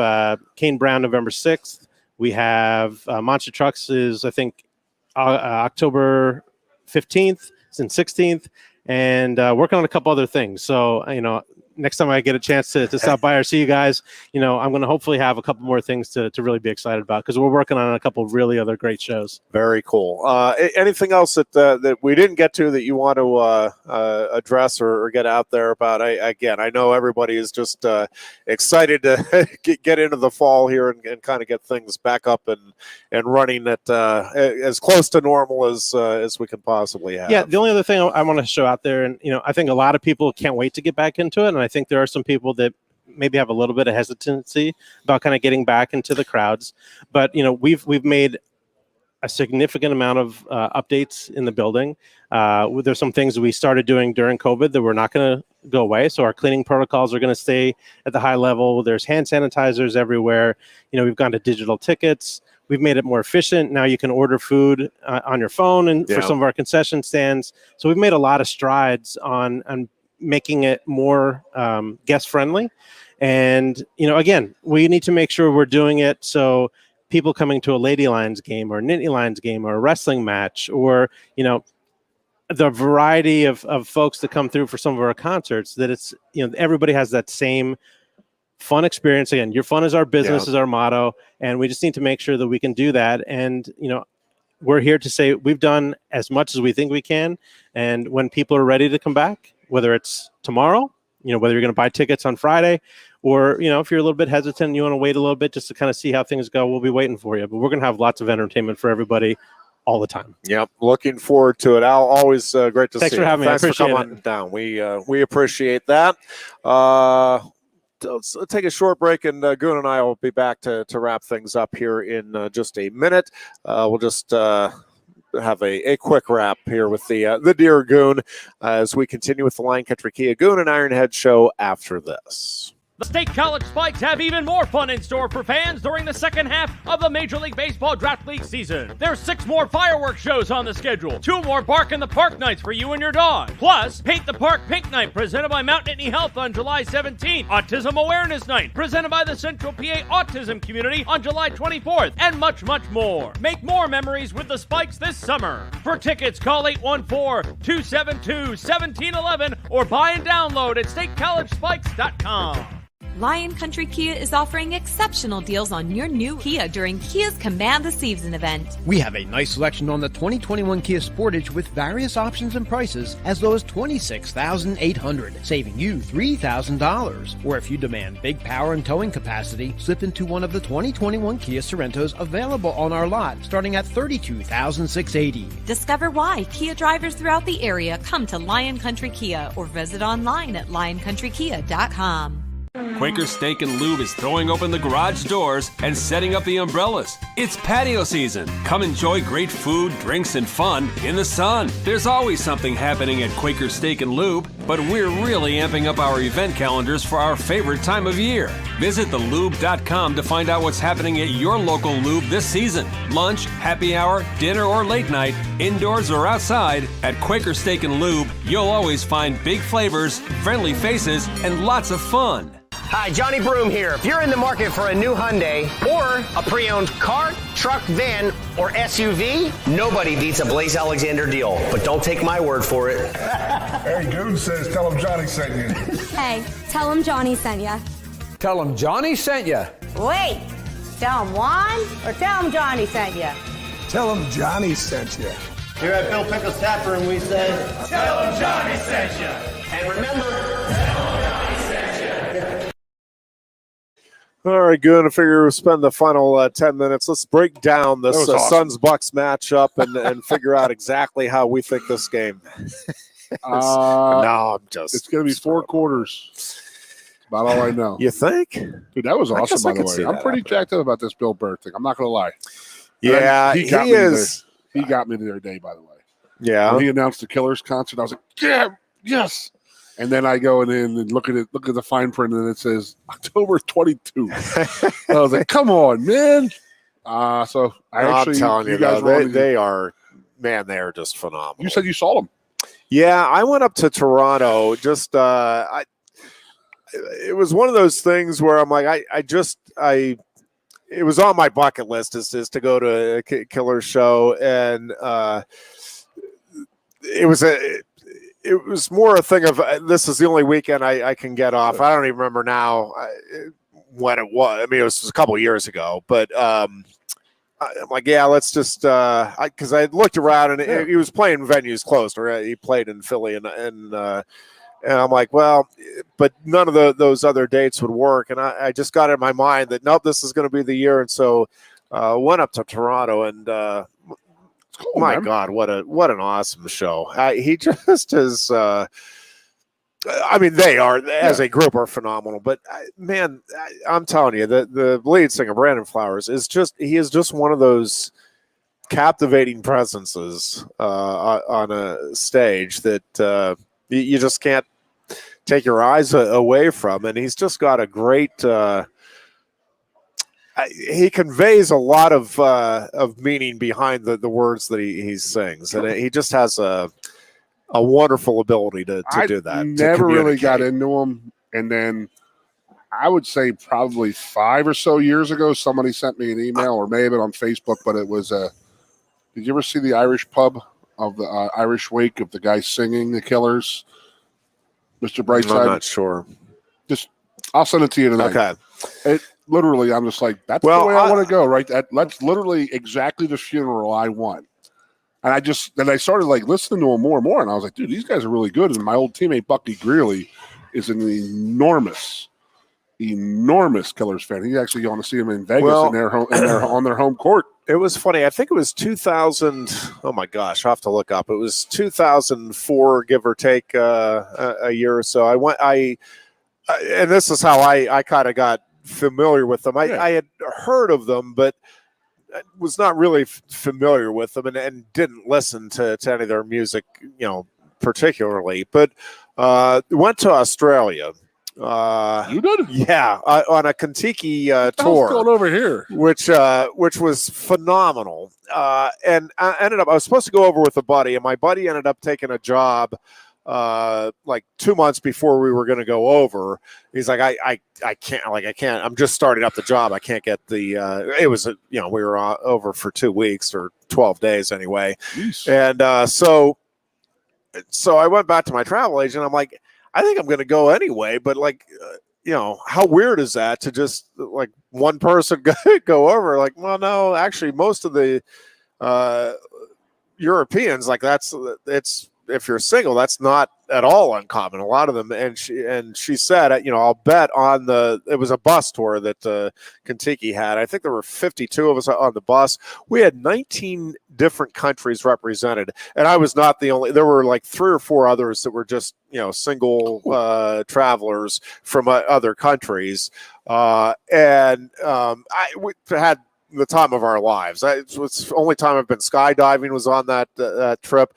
Kane Brown November 6th. We have Monster Trucks is, I think, October 15th and 16th, and working on a couple other things. So, next time I get a chance to stop by or see you guys, I'm going to hopefully have a couple more things to really be excited about, because we're working on a couple of really other great shows. Very cool. Anything else that we didn't get to that you want to address or get out there about? I know everybody is just excited to get into the fall here and kind of get things back up and running at as close to normal as we can possibly have. Yeah, the only other thing I want to show out there, and I think a lot of people can't wait to get back into it, and I think there are some people that maybe have a little bit of hesitancy about kind of getting back into the crowds. But, we've made a significant amount of updates in the building. There's some things we started doing during COVID that we're not going to go away. So our cleaning protocols are going to stay at the high level. There's hand sanitizers everywhere. We've gone to digital tickets. We've made it more efficient. Now you can order food on your phone and for some of our concession stands. So we've made a lot of strides on making it more guest friendly. And, again, we need to make sure we're doing it so people coming to a Lady Lions game or a Nittany Lions game or a wrestling match, or, the variety of folks that come through for some of our concerts, that it's, everybody has that same fun experience. Again, your fun is our business is our motto. And we just need to make sure that we can do that. And, we're here to say we've done as much as we think we can. And when people are ready to come back, whether it's tomorrow, whether you're going to buy tickets on Friday, or, if you're a little bit hesitant and you want to wait a little bit just to kind of see how things go, we'll be waiting for you. But we're going to have lots of entertainment for everybody all the time. Yep. Looking forward to it. Al, always great to see you. Thanks for having me. Thanks for coming down. We appreciate that. Let's take a short break, and Goon and I will be back to wrap things up here in just a minute. We'll just have a quick wrap here with the Dear Goon as we continue with the Lion Country Kia Goon and Ironhead show after this. The State College Spikes have even more fun in store for fans during the second half of the Major League Baseball Draft League season. There's 6 more fireworks shows on the schedule, 2 more Bark in the Park nights for you and your dog. Plus, Paint the Park Pink Night presented by Mount Nittany Health on July 17th, Autism Awareness Night presented by the Central PA Autism Community on July 24th, and much, much more. Make more memories with the Spikes this summer. For tickets, call 814-272-1711 or buy and download at statecollegespikes.com. Lion Country Kia is offering exceptional deals on your new Kia during Kia's Command the Season event. We have a nice selection on the 2021 Kia Sportage with various options and prices as low as $26,800, saving you $3,000. Or if you demand big power and towing capacity, slip into one of the 2021 Kia Sorrentos available on our lot, starting at $32,680. Discover why Kia drivers throughout the area come to Lion Country Kia or visit online at lioncountrykia.com. Quaker Steak and Lube is throwing open the garage doors and setting up the umbrellas. It's patio season. Come enjoy great food, drinks, and fun in the sun. There's always something happening at Quaker Steak and Lube, but we're really amping up our event calendars for our favorite time of year. Visit thelube.com to find out what's happening at your local lube this season. Lunch, happy hour, dinner, or late night, indoors or outside, at Quaker Steak and Lube, you'll always find big flavors, friendly faces, and lots of fun. Hi, Johnny Broom here. If you're in the market for a new Hyundai or a pre-owned car, truck, van, or SUV, nobody beats a Blaze Alexander deal. But don't take my word for it. Hey, Goon says tell him Johnny sent you. Hey, tell him Johnny sent ya. Tell him Johnny sent you. Wait. Tell them Juan or tell them Johnny sent you? Tell him Johnny sent you. Here at Bill Pickles Tap Room, we say, Tell him Johnny sent you. and remember, All right, good. I figure we'll spend the final 10 minutes. Let's break down this awesome. Suns-Bucks matchup and figure out exactly how we think this game No, I'm just. It's going to be 4 quarters. About all I know. You think? Dude, that was awesome, by the way. I'm pretty jacked up about this Bill Burr thing. I'm not going to lie. Yeah, he is. He got me the other day, by the way. Yeah. When he announced the Killers concert, I was like, yeah, yes. And then I go in and look at the fine print, and it says October 22. I was like, come on, man. So I'm telling you, they are just phenomenal. You said you saw them. Yeah, I went up to Toronto. It was one of those things where I'm like, it was on my bucket list is to go to a Killer show, and it was more a thing of this is the only weekend I can get off. I don't even remember now when it was. I mean, it was a couple of years ago, but I'm like, yeah, let's just because I looked around and he was playing venues close, or he played in Philly, and I'm like, well, but none of those other dates would work, and I just got in my mind that nope, this is going to be the year, and so went up to Toronto, and my God, what an awesome show! He just is. I mean, they are as a group are phenomenal, but man, I'm telling you, the lead singer Brandon Flowers is just one of those captivating presences on a stage that you just can't take your eyes away from, and he's just got a great. He conveys a lot of meaning behind the words that he sings, and he just has a wonderful ability to do that. I never really got into him, and then I would say probably 5 or so years ago, somebody sent me an email, or maybe on Facebook, but it was did you ever see the Irish pub of the Irish Wake of the guy singing the Killers, Mr. Brightside? I'm not sure. I'll send it to you tonight. Okay. Literally, I'm just like, that's the way I want to go, right? That's literally exactly the funeral I want. And I started like listening to him more and more, and I was like, dude, these guys are really good. And my old teammate Bucky Greeley is an enormous Killers fan. He's actually going to see them in Vegas on their home court. It was funny. I think it was 2000. Oh my gosh, I have to look up. It was 2004, give or take a year or so. And this is how I kind of got familiar with them. I had heard of them, but was not really familiar with them, and didn't listen to any of their music, particularly. But went to Australia. You did? Yeah, on a Kentucky tour. Going over here, which was phenomenal. And I was supposed to go over with a buddy, and my buddy ended up taking a job like 2 months before we were going to go over. He's like, I can't, I'm just starting up the job. I can't get it was, we were over for 2 weeks or 12 days anyway. Jeez. And so I went back to my travel agent. I'm like, I think I'm going to go anyway, but how weird is that to just like one person go over? Like, well, no, actually most of the Europeans, like it's, if you're single, that's not at all uncommon. A lot of them, and she said, I'll bet on it was a bus tour that Kentucky had. I think there were 52 of us on the bus. We had 19 different countries represented, and I was not the only. There were like 3 or 4 others that were just single travelers from other countries, and we had the time of our lives. It was the only time I've been skydiving was on that trip.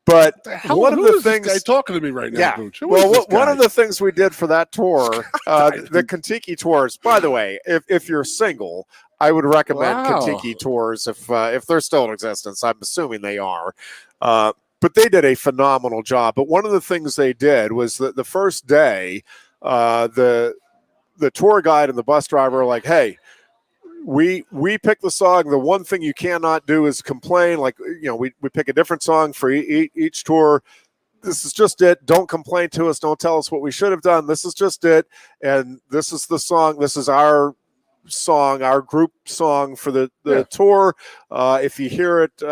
But one of the things this guy talking to me right now, yeah. Booch? Well, one of the things we did for that tour, the Kentucky tours. By the way, if you're single, I would recommend Kentucky tours if they're still in existence. I'm assuming they are. But they did a phenomenal job. But one of the things they did was that the first day, the tour guide and the bus driver were like, hey, we pick the song. The one thing you cannot do is complain. Like, we pick a different song for each tour. This is just it. Don't complain to us. Don't tell us what we should have done. This is just it. And this is the song. This is our song, our group song for the tour. If you hear it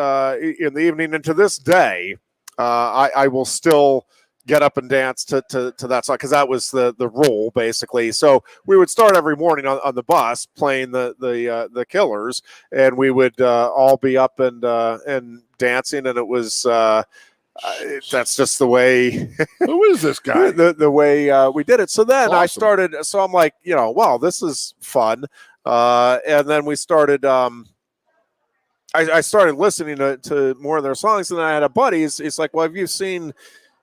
in the evening, and to this day, I will still get up and dance to that song, because that was the rule, basically. So we would start every morning on the bus playing the Killers, and we would all be up and dancing, and it was that's just the way. Who is this guy? the way we did it. So then Awesome. I started. So I'm like, wow, this is fun. And then we started. I started listening to more of their songs, and then I had a buddy. He's like, well, have you seen?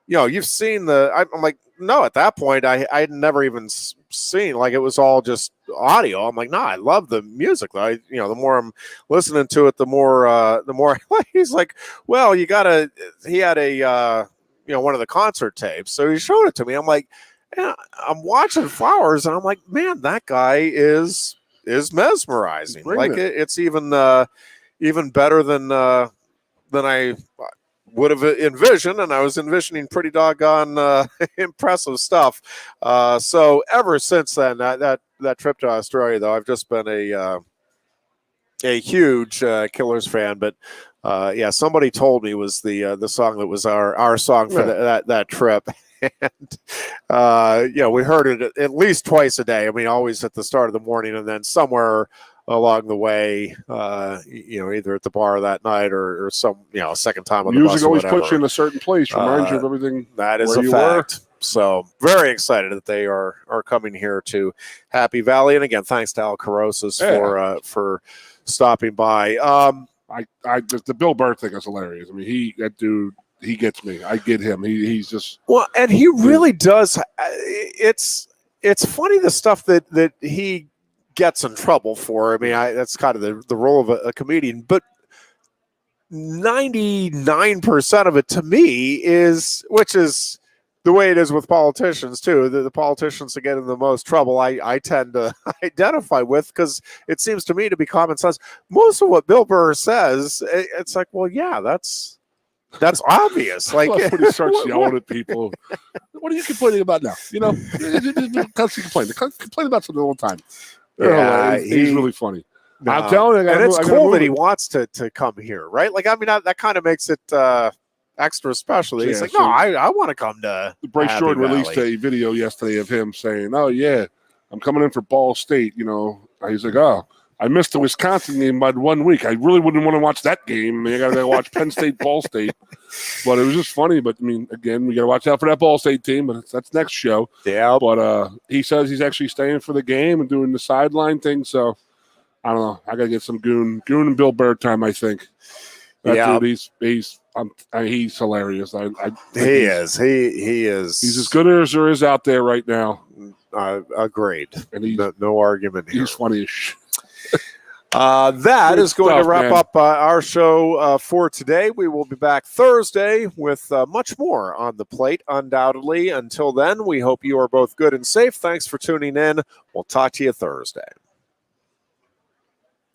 You've seen the. I'm like, no. At that point, I had never even seen. Like, it was all just audio. I'm like, no, I love the music. The more I'm listening to it, the more. He's like, well, you gotta. He had a one of the concert tapes, so he showed it to me. I'm like, yeah, I'm watching Flowers, and I'm like, man, that guy is mesmerizing. Like, it's even better than I would have envisioned, and I was envisioning pretty doggone impressive stuff. So ever since then, that trip to Australia, though, I've just been a huge Killers fan. But somebody told me it was the song that was our song for that trip. And we heard it at least twice a day. I mean, always at the start of the morning, and then somewhere along the way, either at the bar that night or some, second time on the bus. Music always puts you in a certain place, reminds you of everything. That is a fact. So very excited that they are coming here to Happy Valley. And again, thanks to Al Carosas for stopping by. The Bill Burr thing is hilarious. I mean, that dude, he gets me. I get him. He's just and he really does. It's funny, the stuff that he gets in trouble for. I mean, that's kind of the role of a comedian, but 99% of it to me which is the way it is with politicians too. The politicians that get in the most trouble, I tend to identify with, because it seems to me to be common sense. Most of what Bill Burr says, it's like, well, yeah, that's obvious. Like, when he starts yelling at people, what are you complaining about now? Constantly complain about something all the time. Yeah, he's really funny. No. I'm telling you, and it's cool that he wants to come here, right? Like, I mean, that kind of makes it extra special. He's like, no, I want to come to. Bryce Jordan released a video yesterday of him saying, "Oh yeah, I'm coming in for Ball State." He's like, "Oh, I missed the Wisconsin game by 1 week. I really wouldn't want to watch that game. I got to watch Penn State, Ball State." But it was just funny. But I mean, again, we got to watch out for that Ball State team. But that's next show. Yeah. But he says he's actually staying for the game and doing the sideline thing. So I don't know. I got to get some Goon and Bill Burr time, I think. That dude, he's hilarious. He is. He's as good as there is out there right now. Agreed. And no argument here. He's funny as shit. That is going to wrap up our show for today. We will be back Thursday with much more on the plate, undoubtedly. Until then, we hope you are both good and safe. Thanks for tuning in. We'll talk to you Thursday.